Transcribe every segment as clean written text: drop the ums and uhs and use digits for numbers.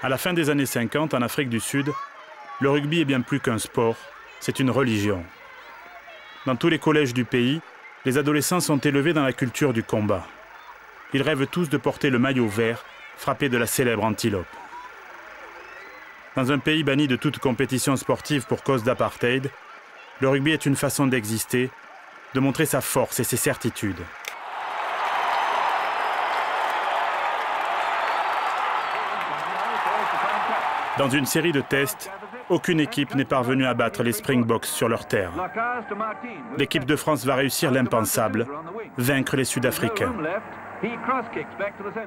À la fin des années 50, en Afrique du Sud, le rugby est bien plus qu'un sport, c'est une religion. Dans tous les collèges du pays, les adolescents sont élevés dans la culture du combat. Ils rêvent tous de porter le maillot vert, frappé de la célèbre antilope. Dans un pays banni de toute compétition sportive pour cause d'apartheid, le rugby est une façon d'exister, de montrer sa force et ses certitudes. Dans une série de tests, aucune équipe n'est parvenue à battre les Springboks sur leur terre. L'équipe de France va réussir l'impensable, vaincre les Sud-Africains.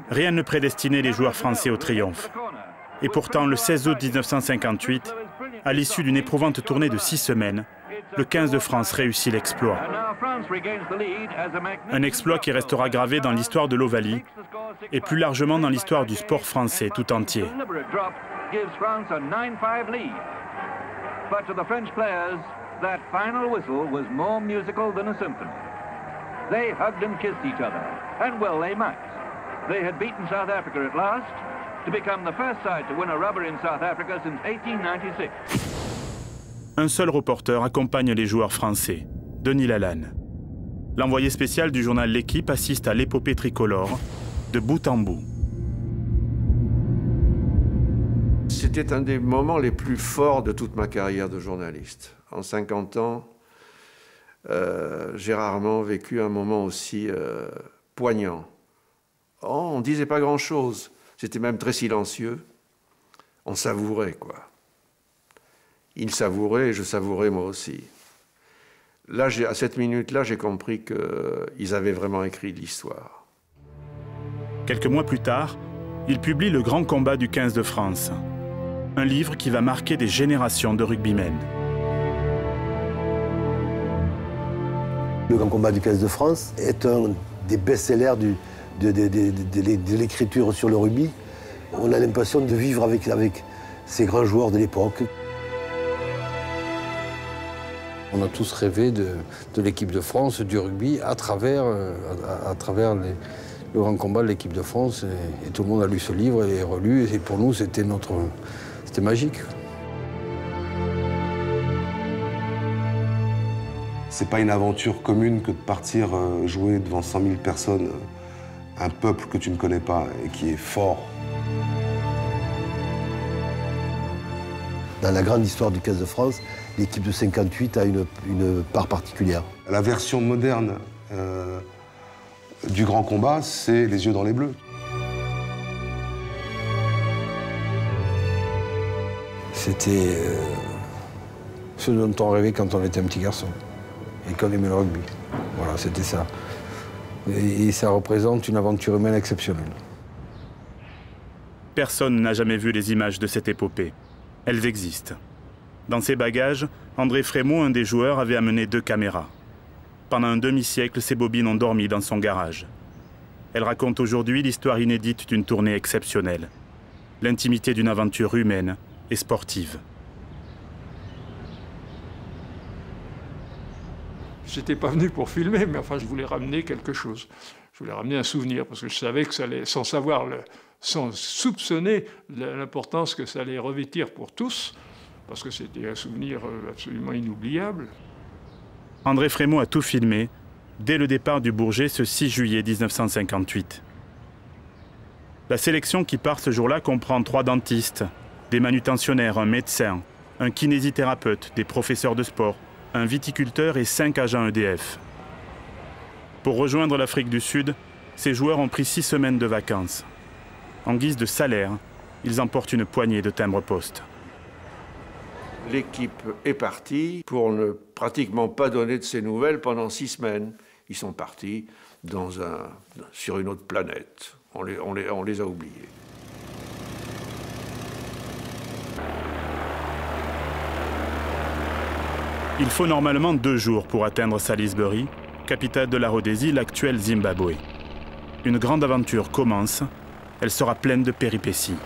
Rien ne prédestinait les joueurs français au triomphe. Et pourtant, le 16 août 1958, à l'issue d'une éprouvante tournée de 6 semaines, le 15 de France réussit l'exploit. Un exploit qui restera gravé dans l'histoire de l'Ovalie et plus largement dans l'histoire du sport français tout entier. Gives France a 9-5 lead. But to the French players, that final whistle was more musical than a symphony. They hugged and kissed each other, and well they might. They had beaten South Africa at last, to become the first side to win a rubber in South Africa since 1896. Un seul reporter accompagne les joueurs français, Denis Lalanne. L'envoyé spécial du journal L'Équipe assiste à l'épopée tricolore, de bout en bout. C'était un des moments les plus forts de toute ma carrière de journaliste. En 50 ans, j'ai rarement vécu un moment aussi poignant. Oh, on ne disait pas grand-chose, c'était même très silencieux. On savourait, quoi. Il savourait et je savourais moi aussi. Là, à cette minute-là, j'ai compris qu'ils avaient vraiment écrit de l'histoire. Quelques mois plus tard, il publie Le Grand Combat du 15 de France. Un livre qui va marquer des générations de rugbymen. Le Grand Combat du 15 de France est un des best-sellers de l'écriture sur le rugby. On a l'impression de vivre avec ces grands joueurs de l'époque. On a tous rêvé de l'équipe de France, du rugby, à travers le Grand Combat de l'équipe de France. Et tout le monde a lu ce livre et relu. Et pour nous, c'était magique. C'est pas une aventure commune que de partir jouer devant 100 000 personnes, un peuple que tu ne connais pas et qui est fort. Dans la grande histoire du 15 de France, l'équipe de 58 a une part particulière. La version moderne du Grand Combat, c'est les yeux dans les bleus. C'était ce dont on rêvait quand on était un petit garçon et qu'on aimait le rugby. Voilà, c'était ça. Et ça représente une aventure humaine exceptionnelle. Personne n'a jamais vu les images de cette épopée. Elles existent. Dans ses bagages, André Frémaux, un des joueurs, avait amené 2 caméras. Pendant un demi-siècle, ces bobines ont dormi dans son garage. Elles racontent aujourd'hui l'histoire inédite d'une tournée exceptionnelle. L'intimité d'une aventure humaine et sportive. J'étais pas venu pour filmer, mais enfin, je voulais ramener quelque chose. Je voulais ramener un souvenir, parce que je savais que ça allait, sans soupçonner l'importance que ça allait revêtir pour tous, parce que c'était un souvenir absolument inoubliable. André Frémaux a tout filmé dès le départ du Bourget ce 6 juillet 1958. La sélection qui part ce jour-là comprend 3 dentistes, des manutentionnaires, un médecin, un kinésithérapeute, des professeurs de sport, un viticulteur et 5 agents EDF. Pour rejoindre l'Afrique du Sud, ces joueurs ont pris 6 semaines de vacances. En guise de salaire, ils emportent une poignée de timbres-poste. L'équipe est partie pour ne pratiquement pas donner de ses nouvelles pendant 6 semaines. Ils sont partis sur une autre planète. On les a oubliés. Il faut normalement 2 jours pour atteindre Salisbury, capitale de la Rhodésie, l'actuel Zimbabwe. Une grande aventure commence, elle sera pleine de péripéties.